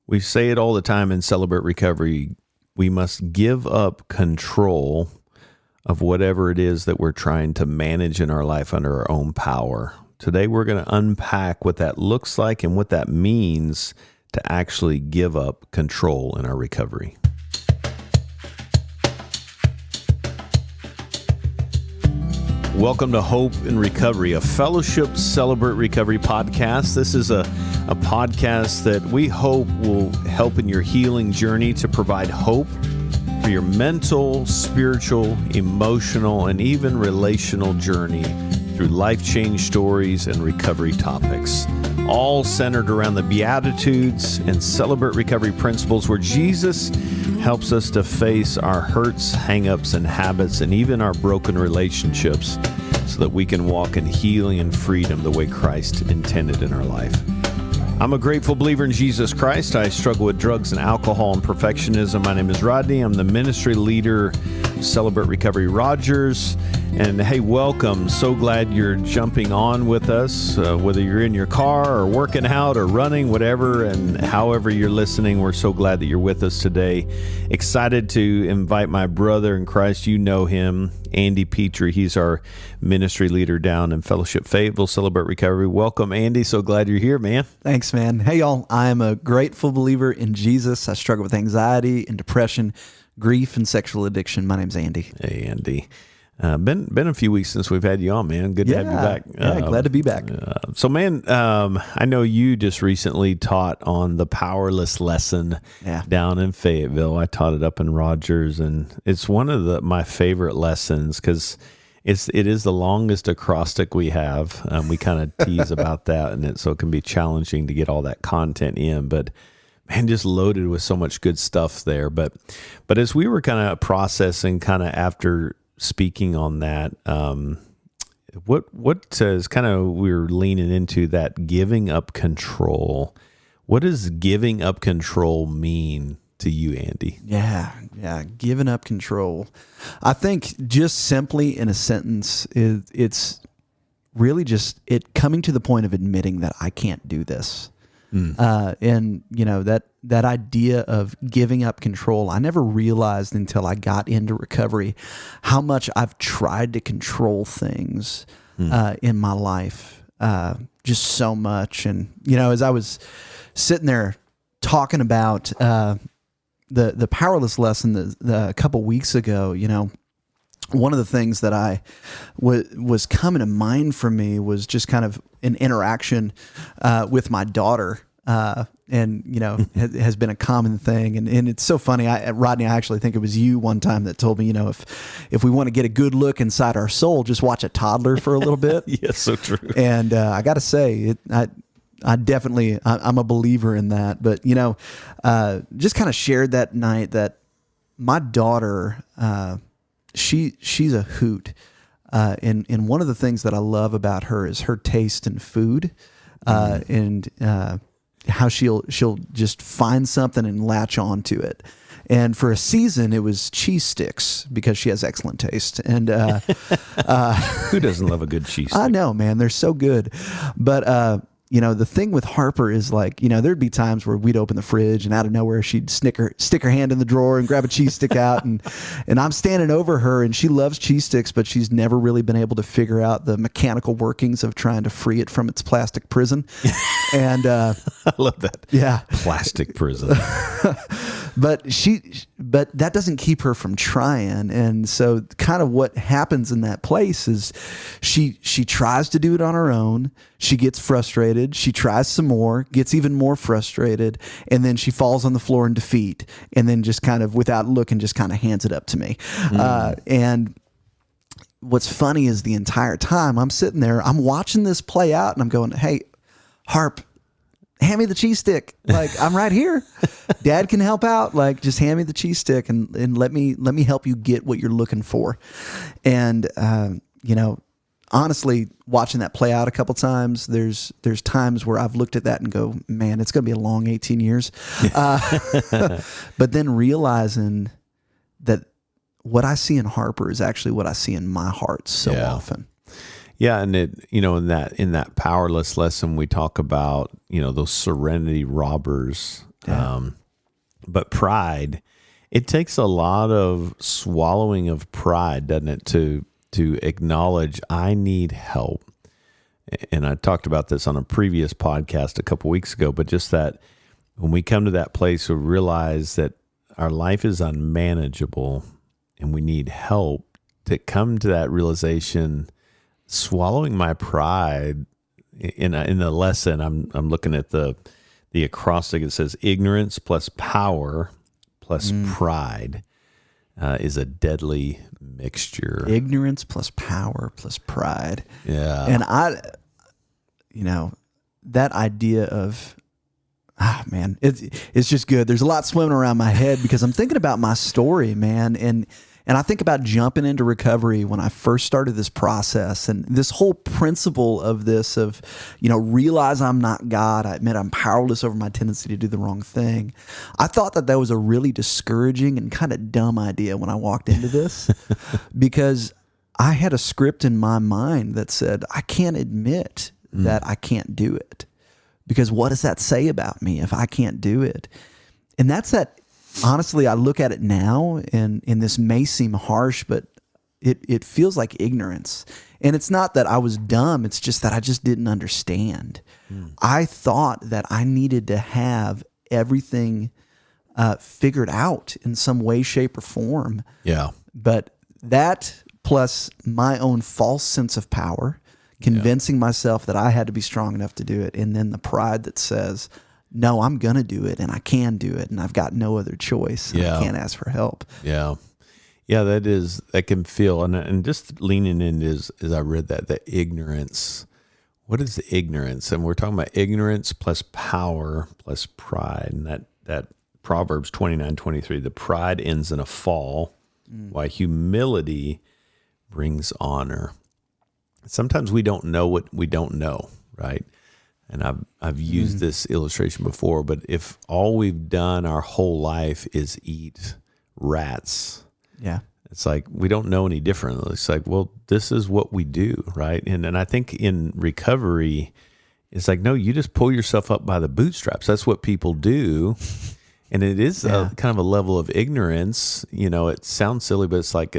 We say it all the time in Celebrate Recovery. We must give up control of whatever it is that we're trying to manage in our life under our own power. Today, we're going to unpack what that looks like and what that means to actually give up control in our recovery. Welcome to Hope in Recovery, a Fellowship Celebrate Recovery podcast. This is a podcast that we hope will help in your healing journey to provide hope for your mental, spiritual, emotional, and even relational journey through life change stories and recovery topics, all centered around the Beatitudes and Celebrate Recovery principles where Jesus helps us to face our hurts, hang-ups, and habits, and even our broken relationships so that we can walk in healing and freedom the way Christ intended in our life. I'm a grateful believer in Jesus Christ. I struggle with drugs and alcohol and perfectionism. My name is Rodney. I'm the ministry leader of Celebrate Recovery Rogers. And hey, welcome. So glad you're jumping on with us, whether you're in your car or working out or running, whatever, and however you're listening. We're so glad that you're with us today. Excited to invite my brother in Christ. You know him, Andy Petrie. He's our ministry leader down in Fellowship Fayetteville, Celebrate Recovery. Welcome, Andy. So glad you're here, man. Thanks, man. Hey, y'all. I am a grateful believer in Jesus. I struggle with anxiety and depression, grief, and sexual addiction. My name's Andy. Hey, Andy. Been a few weeks since we've had you on, man. Good to have you back. Yeah, glad to be back. So, man, I know you just recently taught on the powerless lesson down in Fayetteville. I taught it up in Rogers, and it's one of my favorite lessons because it is the longest acrostic we have. We kind of tease about that, and so it can be challenging to get all that content in, but man, just loaded with so much good stuff there. But as we were kind of processing kind of after speaking on that, what is kind of, we're leaning into that giving up control. What does giving up control mean to you, Andy? Yeah, giving up control. I think just simply in a sentence, it's really just it coming to the point of admitting that I can't do this. And you know, that idea of giving up control, I never realized until I got into recovery how much I've tried to control things in my life, just so much. And you know, as I was sitting there talking about the powerless lesson a couple weeks ago, you know, one of the things that I was coming to mind for me was just kind of an interaction with my daughter, and you know has been a common thing, and it's so funny. Rodney, I actually think it was you one time that told me, you know, if we want to get a good look inside our soul, just watch a toddler for a little bit. Yes, so true. And I got to say, I definitely I'm a believer in that. But you know, just kind of shared that night that my daughter. She's a hoot, and one of the things that I love about her is her taste in food, and how she'll just find something and latch on to it. And for a season, it was cheese sticks because she has excellent taste. And who doesn't love a good cheese stick? I know, man, they're so good. But you know, the thing with Harper is like, you know, there'd be times where we'd open the fridge and out of nowhere she'd stick her hand in the drawer and grab a cheese stick out, and I'm standing over her and she loves cheese sticks, but she's never really been able to figure out the mechanical workings of trying to free it from its plastic prison. And I love that. Yeah. Plastic prison. But that doesn't keep her from trying. And so kind of what happens in that place is she tries to do it on her own. She gets frustrated. She tries some more, gets even more frustrated. And then she falls on the floor in defeat. And then just kind of without looking, just kind of hands it up to me. And what's funny is the entire time I'm sitting there, I'm watching this play out and I'm going, hey, Harp, hand me the cheese stick. Like, I'm right here. Dad can help out. Like, just hand me the cheese stick and let me help you get what you're looking for. And, you know, honestly, watching that play out a couple times, there's times where I've looked at that and go, man, it's going to be a long 18 years. But then realizing that what I see in Harper is actually what I see in my heart so often. Yeah, and in that powerless lesson we talk about, those serenity robbers Yeah. But pride, it takes a lot of swallowing of pride, doesn't it, to acknowledge I need help. And I talked about this on a previous podcast a couple weeks ago, but just that when we come to that place, we realize that our life is unmanageable and we need help, to come to that realization, swallowing my pride. In the lesson, I'm looking at the acrostic. It says ignorance plus power plus pride is a deadly mixture. Ignorance plus power plus pride. Yeah. And that idea of, man, it's just good. There's a lot swimming around my head because I'm thinking about my story, man. And I think about jumping into recovery when I first started this process, and this whole principle of this of, realize I'm not God. I admit I'm powerless over my tendency to do the wrong thing. I thought that was a really discouraging and kind of dumb idea when I walked into this because I had a script in my mind that said, I can't admit that I can't do it, because what does that say about me if I can't do it? And that's that. Honestly, I look at it now, and this may seem harsh, but it feels like ignorance. And it's not that I was dumb. It's just that I just didn't understand. I thought that I needed to have everything figured out in some way, shape, or form. Yeah. But that plus my own false sense of power, convincing myself that I had to be strong enough to do it, and then the pride that says, no, I'm going to do it, and I can do it, and I've got no other choice. And I can't ask for help. Yeah. Yeah, that can feel, and just leaning in is I read that ignorance. What is the ignorance? And we're talking about ignorance plus power plus pride. And that Proverbs 29:23, the pride ends in a fall, while humility brings honor. Sometimes we don't know what we don't know, right? And I've used this illustration before, but if all we've done our whole life is eat rats, it's like we don't know any different. It's like, well, this is what we do, right? And I think in recovery, it's like, no, you just pull yourself up by the bootstraps. That's what people do. And it is a kind of a level of ignorance. It sounds silly, but it's like,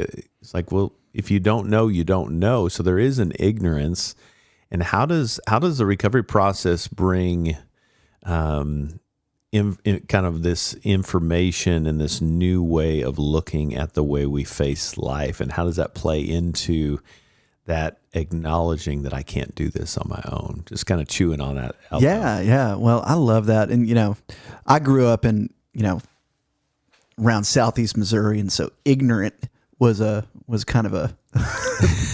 well, if you don't know, you don't know. So there is an ignorance. And how does the recovery process bring kind of this information and this new way of looking at the way we face life? And how does that play into that acknowledging that I can't do this on my own? Just kind of chewing on that. Yeah. Well, I love that. And, I grew up in, around Southeast Missouri. And so ignorant was kind of a,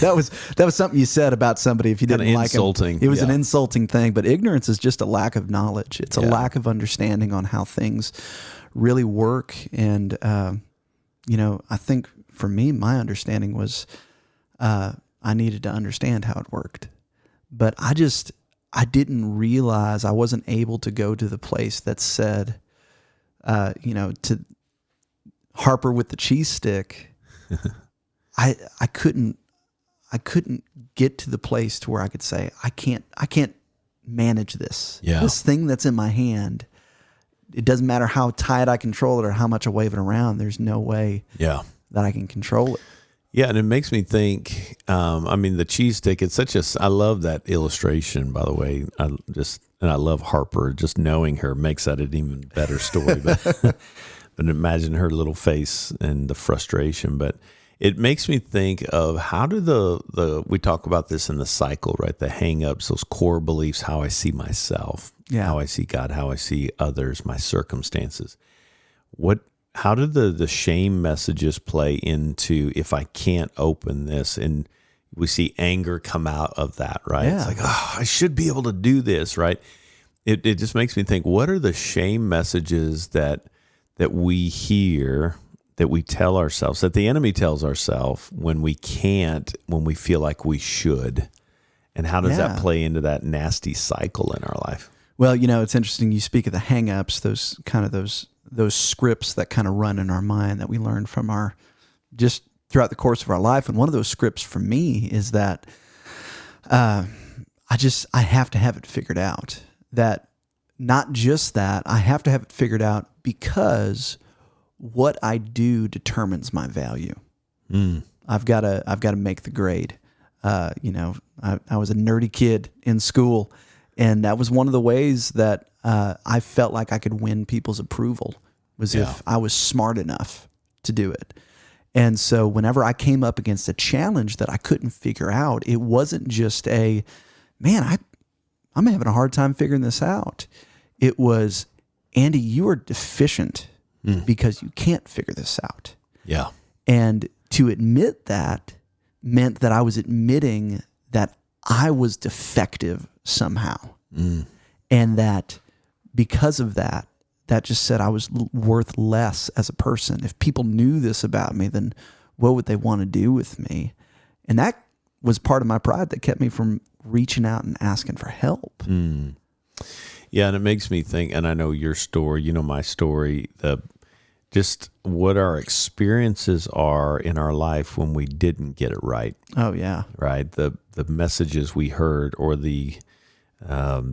that was something you said about somebody if you didn't like them. It was an insulting thing, but ignorance is just a lack of knowledge. It's a lack of understanding on how things really work. And, I think for me, my understanding was, I needed to understand how it worked, but I didn't realize I wasn't able to go to the place that said, to Harper with the cheese stick. I couldn't get to the place to where I could say, I can't manage this. Yeah. This thing that's in my hand. It doesn't matter how tight I control it or how much I wave it around. There's no way that I can control it. Yeah. And it makes me think, the cheese stick, I love that illustration, by the way. And I love Harper. Just knowing her makes that an even better story. But imagine her little face and the frustration. But it makes me think of how do we talk about this in the cycle, right? The hang-ups, those core beliefs, how I see myself, how I see God, how I see others, my circumstances. How do the shame messages play into if I can't open this? And we see anger come out of that, right? Yeah. It's like, I should be able to do this, right? It just makes me think, what are the shame messages that we hear, that we tell ourselves, that the enemy tells ourselves when we can't, when we feel like we should? And how does that play into that nasty cycle in our life? Well, it's interesting. You speak of the hang-ups, those scripts that kind of run in our mind that we learn from just throughout the course of our life. And one of those scripts for me is that I have to have it figured out. That not just that, I have to have it figured out because what I do determines my value. I've got to make the grade. I was a nerdy kid in school, and that was one of the ways that I felt like I could win people's approval was if I was smart enough to do it. And so whenever I came up against a challenge that I couldn't figure out, it wasn't just I'm having a hard time figuring this out. It was, Andy, you are deficient because you can't figure this out. Yeah. And to admit that meant that I was admitting that I was defective somehow. And that because of that, that just said I was worth less as a person. If people knew this about me, then what would they want to do with me? And that was part of my pride that kept me from reaching out and asking for help. Yeah, and it makes me think, and I know your story, you know my story, just what our experiences are in our life when we didn't get it right. Oh, yeah. Right? The messages we heard or the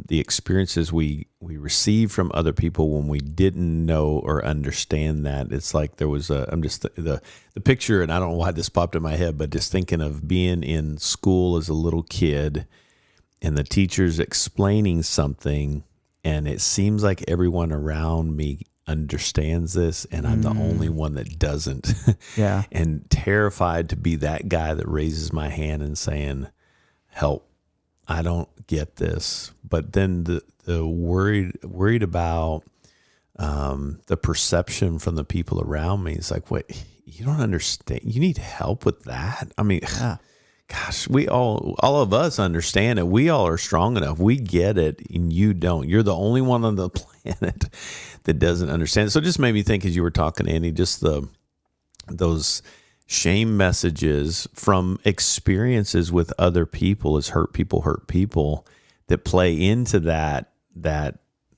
experiences we received from other people when we didn't know or understand that. It's like there was the picture, and I don't know why this popped in my head, but just thinking of being in school as a little kid and the teacher's explaining something, and it seems like everyone around me understands this, and I'm the only one that doesn't. Yeah. And terrified to be that guy that raises my hand and saying, help, I don't get this. But then the worried about the perception from the people around me. It's like, wait, you don't understand. You need help with that. I mean, gosh, we all of us understand it. We all are strong enough. We get it, and you don't. You're the only one on the planet that doesn't understand it. So it just made me think as you were talking, Andy, just those shame messages from experiences with other people as hurt people that play into that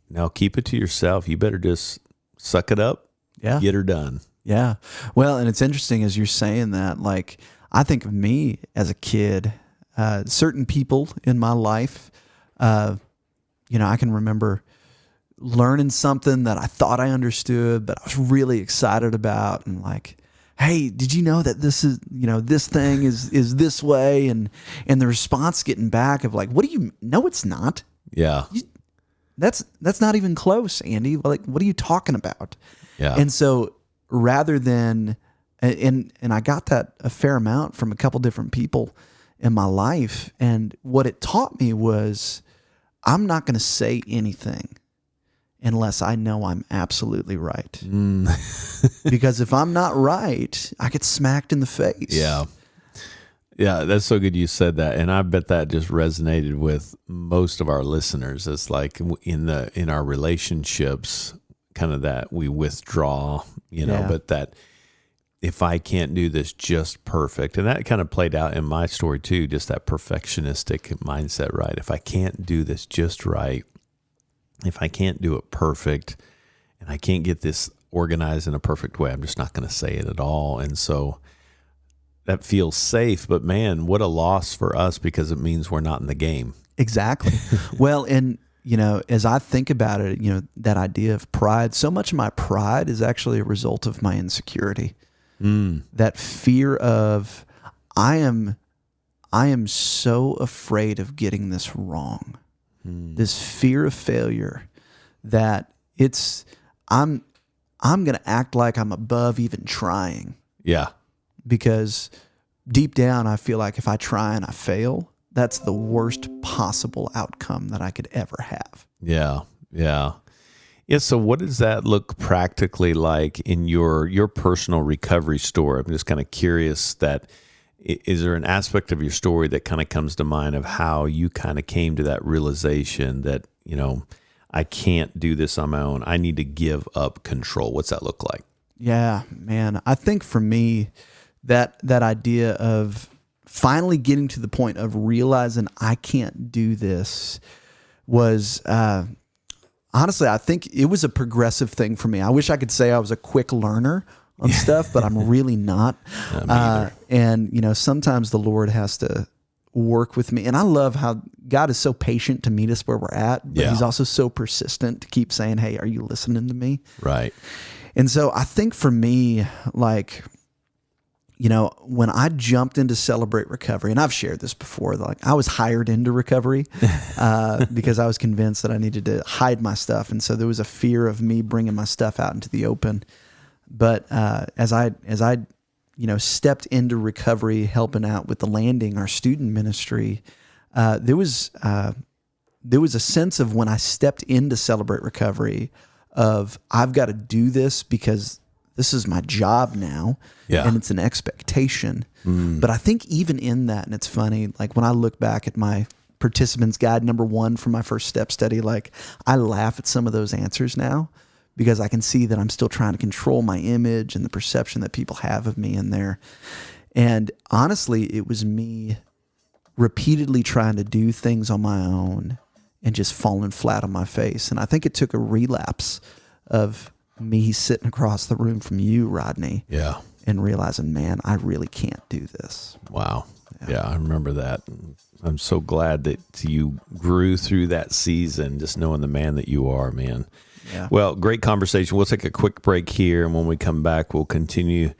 now keep it to yourself. You better just suck it up, get her done. Yeah. Well, and it's interesting as you're saying that, like, I think of me as a kid, certain people in my life, I can remember learning something that I thought I understood, but I was really excited about, and like, hey, did you know that this is, this thing is this way? And the response getting back of like, what do you, no, it's not. Yeah. That's not even close, Andy. Like, what are you talking about? Yeah. And so rather than, and I got that a fair amount from a couple different people in my life. And what it taught me was I'm not going to say anything unless I know I'm absolutely right. Because if I'm not right, I get smacked in the face. Yeah. Yeah, that's so good you said that. And I bet that just resonated with most of our listeners. It's like in our relationships, kind of that we withdraw, but that if I can't do this just perfect, and that kind of played out in my story too, just that perfectionistic mindset, right? If I can't do this just right, if I can't do it perfect, and I can't get this organized in a perfect way, I'm just not going to say it at all. And so that feels safe, but man, what a loss for us, because it means we're not in the game. Exactly. Well, and as I think about it, that idea of pride, so much of my pride is actually a result of my insecurity. That fear of, I am so afraid of getting this wrong. This fear of failure that I'm going to act like I'm above even trying. Yeah. Because deep down, I feel like if I try and I fail, that's the worst possible outcome that I could ever have. Yeah. Yeah. Yeah. So what does that look practically like in your personal recovery story? I'm just kind of curious that, is there an aspect of your story that kind of comes to mind of how you kind of came to that realization that, I can't do this on my own. I need to give up control. What's that look like? Yeah, man. I think for me, that idea of finally getting to the point of realizing I can't do this was, honestly, I think it was a progressive thing for me. I wish I could say I was a quick learner on stuff, but I'm really not. And sometimes the Lord has to work with me. And I love how God is so patient to meet us where we're at, but he's also so persistent to keep saying, hey, are you listening to me? Right. And so I think for me, like, you know, when I jumped into Celebrate Recovery, and I've shared this before, like I was hired into recovery because I was convinced that I needed to hide my stuff. And so there was a fear of me bringing my stuff out into the open. But as I stepped into recovery, helping out with the Landing, our student ministry, there was a sense of when I stepped into Celebrate Recovery of I've got to do this because this is my job now, and it's an expectation. But I think even in that, and it's funny, like when I look back at my participants guide number 1 from my first step study, like I laugh at some of those answers now because I can see that I'm still trying to control my image and the perception that people have of me in there. And honestly, it was me repeatedly trying to do things on my own and just falling flat on my face. And I think it took a relapse of me sitting across the room from you, Rodney, and realizing, man, I really can't do this. Wow. Yeah, I remember that. I'm so glad that you grew through that season, just knowing the man that you are, man. Yeah. Well, great conversation. We'll take a quick break here, and when we come back, we'll continue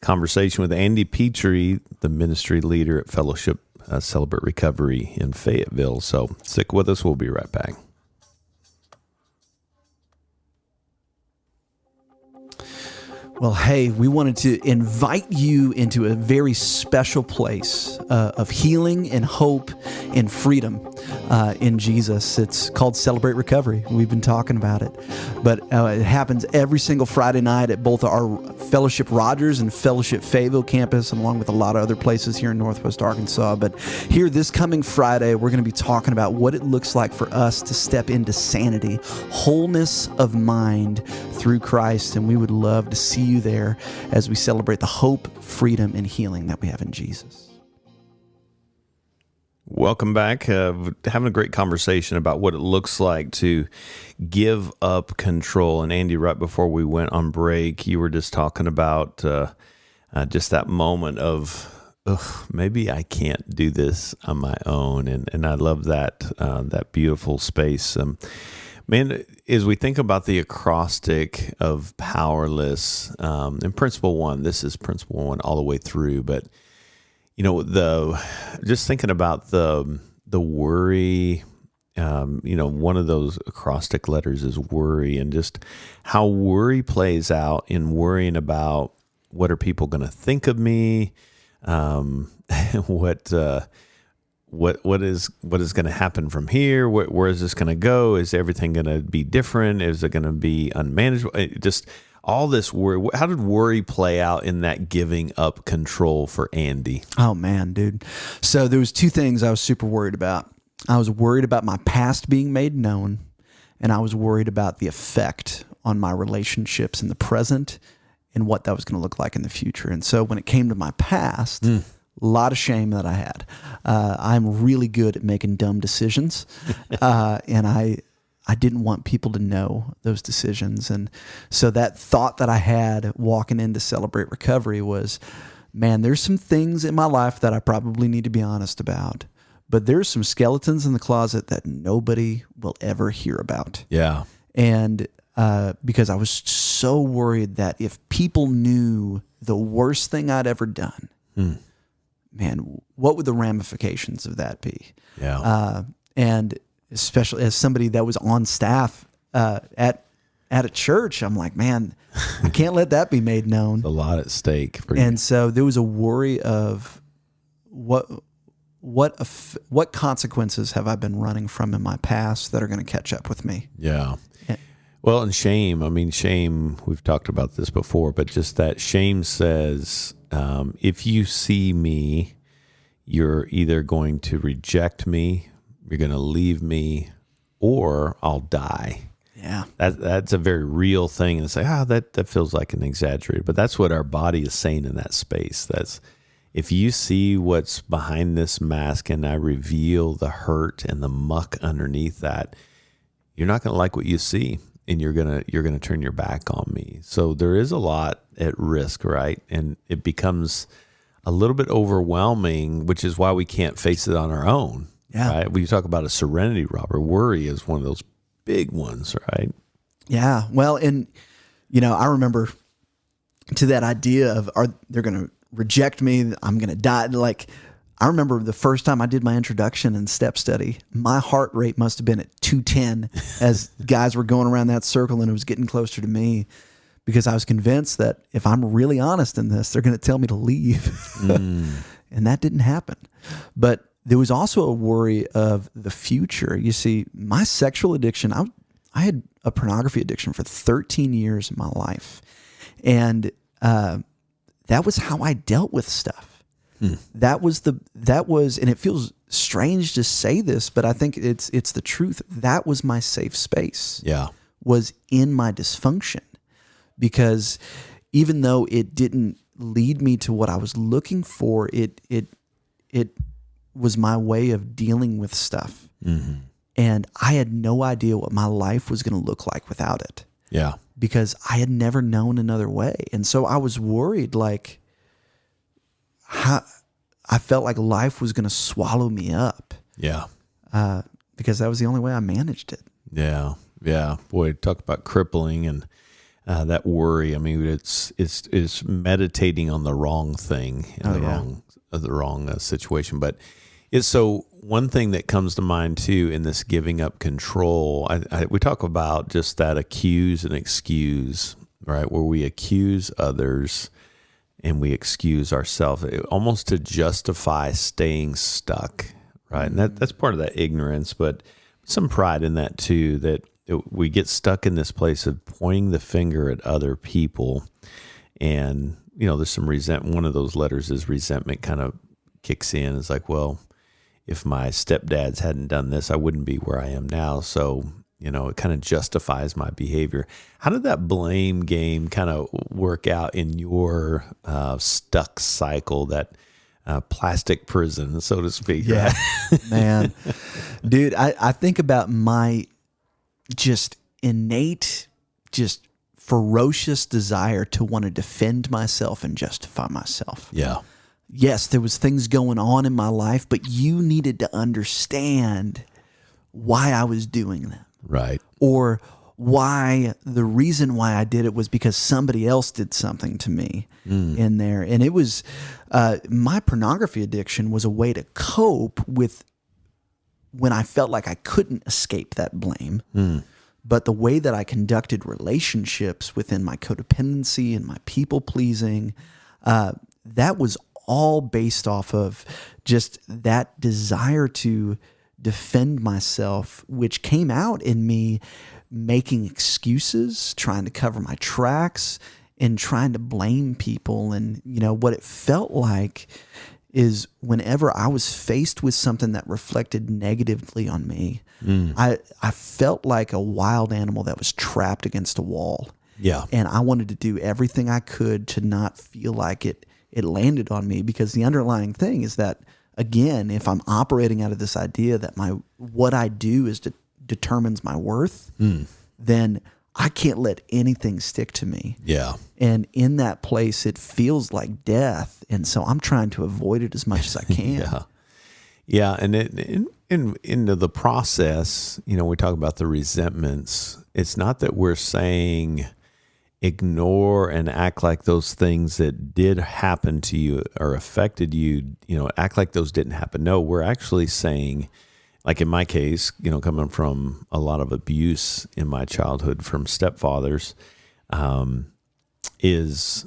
conversation with Andy Petrie, the ministry leader at Fellowship Celebrate Recovery in Fayetteville. So stick with us. We'll be right back. Well, hey, we wanted to invite you into a very special place of healing and hope and freedom in Jesus. It's called Celebrate Recovery. We've been talking about it. But it happens every single Friday night at both our Fellowship Rogers and Fellowship Fayetteville campus, along with a lot of other places here in Northwest Arkansas. But here this coming Friday, we're going to be talking about what it looks like for us to step into sanity, wholeness of mind through Christ. And we would love to see you there as we celebrate the hope, freedom, and healing that we have in Jesus. Welcome back. Having a great conversation about what it looks like to give up control. And Andy, right before we went on break, you were just talking about just that moment of, maybe I can't do this on my own. And I love that beautiful space. Man, as we think about the acrostic of powerless, in principle 1, this is principle 1 all the way through, but you know, just thinking about the worry, one of those acrostic letters is worry, and just how worry plays out in worrying about what are people going to think of me, what is going to happen from here? Where is this going to go? Is everything going to be different? Is it going to be unmanageable? Just all this worry. How did worry play out in that giving up control for Andy? Oh man, dude. So there was 2 things I was super worried about. I was worried about my past being made known, and I was worried about the effect on my relationships in the present and what that was going to look like in the future. And so when it came to my past, a lot of shame that I had. I'm really good at making dumb decisions, and I didn't want people to know those decisions. And so that thought that I had walking into Celebrate Recovery was, man, there's some things in my life that I probably need to be honest about, but there's some skeletons in the closet that nobody will ever hear about. Yeah. And because I was so worried that if people knew the worst thing I'd ever done, man, what would the ramifications of that be? Yeah. And especially as somebody that was on staff at a church, I'm like, man, I can't let that be made known. A lot at stake for you. And so there was a worry of what consequences have I been running from in my past that are going to catch up with me? Yeah. Well, and shame. I mean, shame, we've talked about this before, but just that shame says, if you see me, you're either going to reject me, you're going to leave me, or I'll die. Yeah. That's a very real thing. And say, that feels like an exaggerated, but that's what our body is saying in that space. That's, if you see what's behind this mask and I reveal the hurt and the muck underneath that, you're not going to like what you see, and you're going to turn your back on me. So there is a lot at risk, right? And it becomes a little bit overwhelming, which is why we can't face it on our own. Yeah. Right? When you talk about a serenity robber, worry is one of those big ones, right? Yeah. Well, and, I remember to that idea of, they're going to reject me, I'm going to die. Like, I remember the first time I did my introduction and step study, my heart rate must have been at 210 as guys were going around that circle and it was getting closer to me, because I was convinced that if I'm really honest in this, they're going to tell me to leave. And that didn't happen. But there was also a worry of the future. You see, my sexual addiction, I had a pornography addiction for 13 years in my life. And that was how I dealt with stuff. That was, and it feels strange to say this, but I think it's the truth. That was my safe space. Yeah. Was in my dysfunction, because even though it didn't lead me to what I was looking for, it was my way of dealing with stuff. Mm-hmm. And I had no idea what my life was going to look like without it. Yeah. Because I had never known another way. And so I was worried, like, I felt like life was going to swallow me up. Yeah. Because that was the only way I managed it. Yeah. Yeah. Boy, talk about crippling and that worry. I mean, it's meditating on the wrong thing in the wrong situation. But it's so one thing that comes to mind too in this giving up control. We talk about just that accuse and excuse, right? Where we accuse others and we excuse ourselves, almost to justify staying stuck, right? And that's part of that ignorance, but some pride in that too, that we get stuck in this place of pointing the finger at other people. And, there's some resentment. One of those letters is resentment kind of kicks in. It's like, well, if my stepdads hadn't done this, I wouldn't be where I am now. So, it kind of justifies my behavior. How did that blame game kind of work out in your stuck cycle, that plastic prison, so to speak? Yeah, right? Man. Dude, I think about my just innate, just ferocious desire to want to defend myself and justify myself. Yeah. Yes, there was things going on in my life, but you needed to understand why I was doing them. Right. Or why the reason why I did it was because somebody else did something to me in there. And it was, my pornography addiction was a way to cope with when I felt like I couldn't escape that blame. But the way that I conducted relationships within my codependency and my people pleasing, that was all based off of just that desire to defend myself, which came out in me making excuses, trying to cover my tracks, and trying to blame people. And, what it felt like is whenever I was faced with something that reflected negatively on me, I felt like a wild animal that was trapped against a wall. Yeah. And I wanted to do everything I could to not feel like it landed on me, because the underlying thing is that, again, if I'm operating out of this idea that what I do determines my worth, then I can't let anything stick to me. Yeah. And in that place, it feels like death. And so I'm trying to avoid it as much as I can. Yeah. Yeah. And into the process, we talk about the resentments. It's not that we're saying ignore and act like those things that did happen to you or affected you, act like those didn't happen. No, we're actually saying, like in my case, coming from a lot of abuse in my childhood from stepfathers, is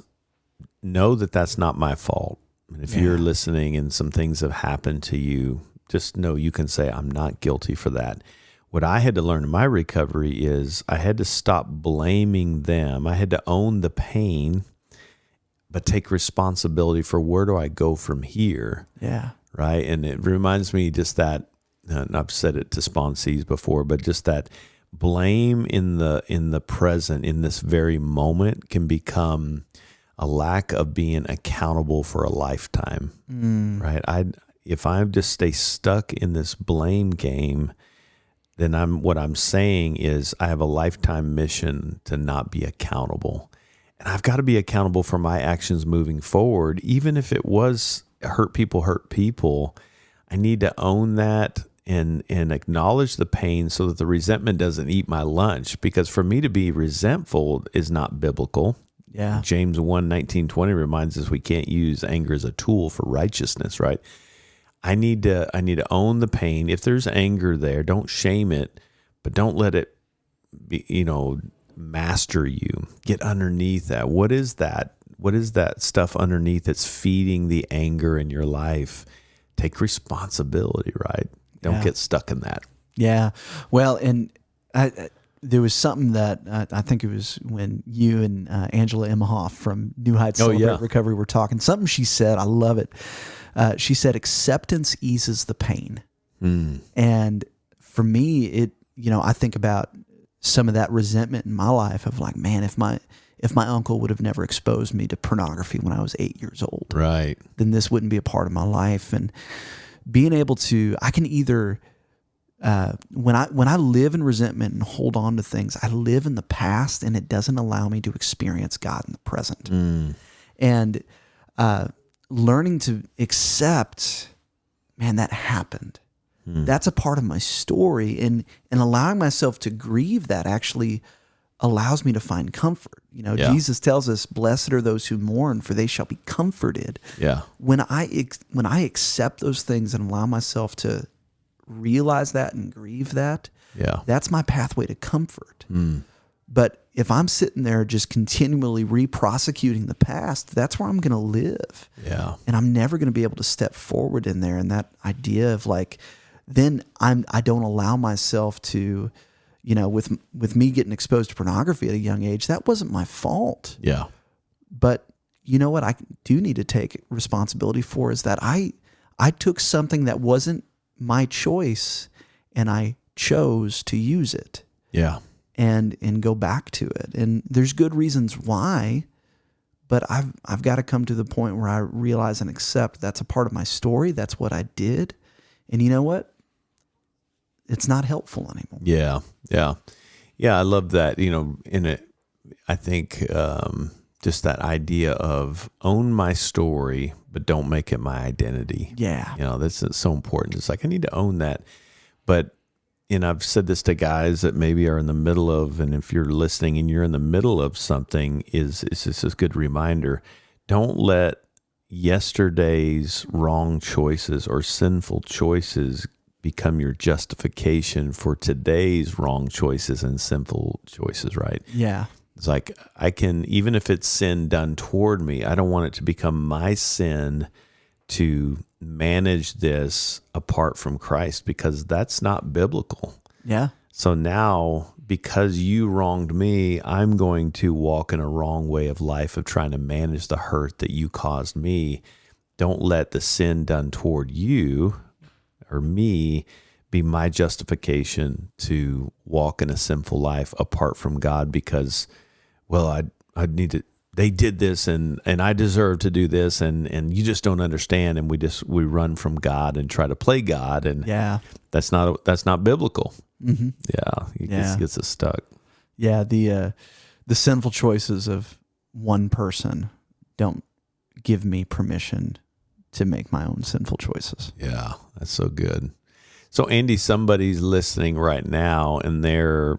know that that's not my fault. And if you're listening and some things have happened to you, just know you can say, I'm not guilty for that. What I had to learn in my recovery is I had to stop blaming them. I had to own the pain, but take responsibility for where do I go from here? Yeah. Right. And it reminds me just that, and I've said it to sponsees before, but just that blame in the present, in this very moment, can become a lack of being accountable for a lifetime. Right. If I just stay stuck in this blame game, then what I'm saying is I have a lifetime mission to not be accountable. And I've got to be accountable for my actions moving forward. Even if it was hurt people, I need to own that and acknowledge the pain so that the resentment doesn't eat my lunch. Because for me to be resentful is not biblical. Yeah. James 1:19-20 reminds us we can't use anger as a tool for righteousness, right? I need to own the pain. If there's anger there, don't shame it, but don't let it be, master you. Get underneath that. What is that? What is that stuff underneath that's feeding the anger in your life? Take responsibility, right? Don't get stuck in that. Yeah. Well, and there was something that I think it was when you and Angela Imhoff from New Heights Celebrate Recovery were talking. Something she said, I love it. She said, acceptance eases the pain. And for me, I think about some of that resentment in my life of like, man, if my uncle would have never exposed me to pornography when I was 8 years old, right, then this wouldn't be a part of my life. And being able to, I can either, when I live in resentment and hold on to things, I live in the past and it doesn't allow me to experience God in the present. And learning to accept, man, that happened. That's a part of my story. And allowing myself to grieve that actually allows me to find comfort. Jesus tells us, blessed are those who mourn, for they shall be comforted. Yeah. When I accept those things and allow myself to realize that and grieve that, that's my pathway to comfort. But if I'm sitting there just continually re-prosecuting the past, that's where I'm going to live. Yeah. And I'm never going to be able to step forward in there. And that idea of like, then I don't allow myself to, with me getting exposed to pornography at a young age, that wasn't my fault. Yeah. But you know what I do need to take responsibility for is that I took something that wasn't my choice and I chose to use it. Yeah. And go back to it. And there's good reasons why, but I've got to come to the point where I realize and accept that's a part of my story. That's what I did. And you know what? It's not helpful anymore. Yeah. Yeah. Yeah. I love that, in it, I think, just that idea of own my story, but don't make it my identity. Yeah. That's so important. It's like, I need to own that. But, I've said this to guys that maybe are in the middle of, and if you're listening and you're in the middle of something, it's just a good reminder. Don't let yesterday's wrong choices or sinful choices become your justification for today's wrong choices and sinful choices, right? Yeah. It's like, even if it's sin done toward me, I don't want it to become my sin to manage this apart from Christ, because that's not biblical. Yeah. So now, because you wronged me, I'm going to walk in a wrong way of life of trying to manage the hurt that you caused me. Don't let the sin done toward you or me be my justification to walk in a sinful life apart from God, because, well, I need to, they did this and I deserve to do this and you just don't understand, and we run from God and try to play God, and that's not biblical. Mm-hmm. It gets us stuck. Yeah, the sinful choices of one person don't give me permission to make my own sinful choices. Yeah, that's so good. So Andy, somebody's listening right now and they're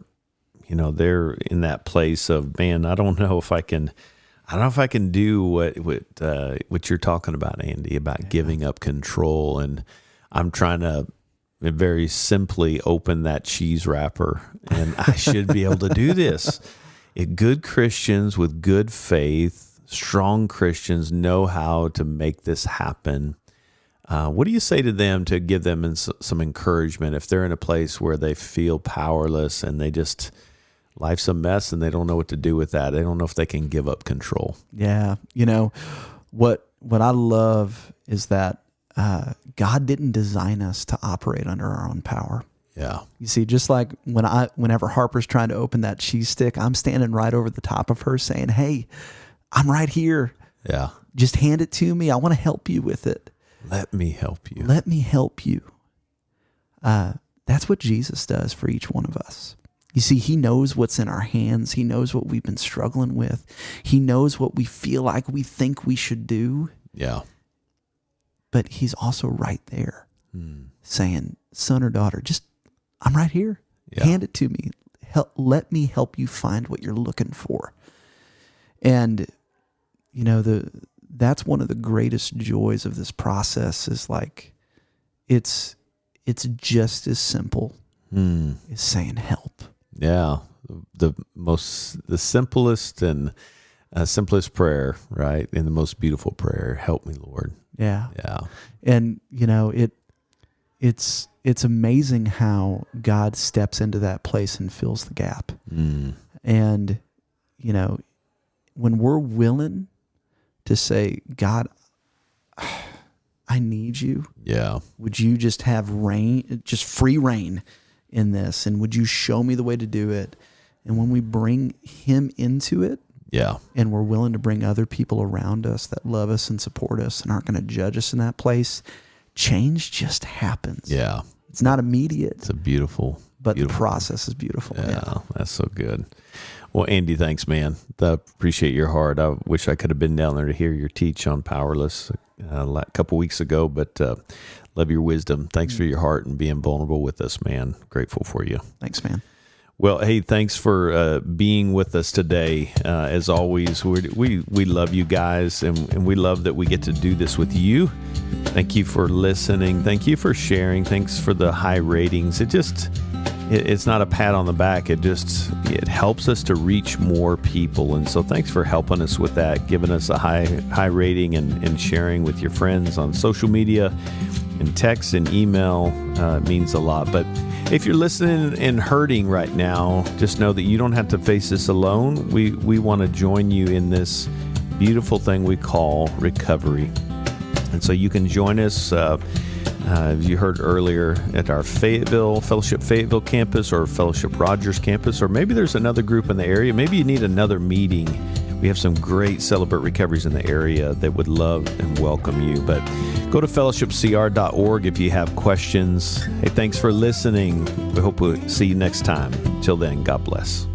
in that place of, man, I don't know if I can do what you're talking about, Andy, about giving up control. And I'm trying to very simply open that cheese wrapper, and I should be able to do this. Good Christians with good faith, strong Christians know how to make this happen. What do you say to them to give them some encouragement if they're in a place where they feel powerless and life's a mess and they don't know what to do with that? They don't know if they can give up control. Yeah. What I love is that God didn't design us to operate under our own power. Yeah. You see, just like whenever Harper's trying to open that cheese stick, I'm standing right over the top of her saying, hey, I'm right here. Yeah. Just hand it to me. I want to help you with it. Let me help you. Let me help you. That's what Jesus does for each one of us. You see, he knows what's in our hands. He knows what we've been struggling with. He knows what we feel like we think we should do. Yeah. But he's also right there saying, son or daughter, I'm right here. Yeah. Hand it to me. Let me help you find what you're looking for. And, that's one of the greatest joys of this process is like, it's just as simple as saying help. Yeah. The simplest and simplest prayer, right? And the most beautiful prayer. Help me, Lord. Yeah. Yeah. And, it's amazing how God steps into that place and fills the gap. And, when we're willing to say, God, I need you. Yeah. Would you just have just free reign in this? And would you show me the way to do it? And when we bring him into it, yeah, and we're willing to bring other people around us that love us and support us and aren't going to judge us in that place, change just happens. Yeah. It's not immediate. It's a beautiful, but the process is beautiful. Yeah, that's so good. Well, Andy, thanks, man. I appreciate your heart. I wish I could have been down there to hear your teach on Powerless a couple weeks ago, but love your wisdom. Thanks for your heart and being vulnerable with us, man. Grateful for you. Thanks, man. Well, hey, thanks for being with us today. As always, we love you guys, and we love that we get to do this with you. Thank you for listening. Thank you for sharing. Thanks for the high ratings. It's not a pat on the back. It helps us to reach more people. And so thanks for helping us with that, giving us a high rating and sharing with your friends on social media and text and email. Means a lot. But if you're listening and hurting right now, just know that you don't have to face this alone. We want to join you in this beautiful thing we call recovery. And so you can join us, as you heard earlier, at our Fellowship Fayetteville campus or Fellowship Rogers campus, or maybe there's another group in the area. Maybe you need another meeting. We have some great Celebrate Recoveries in the area that would love and welcome you. But go to fellowshipcr.org if you have questions. Hey, thanks for listening. We hope we'll see you next time. Till then, God bless.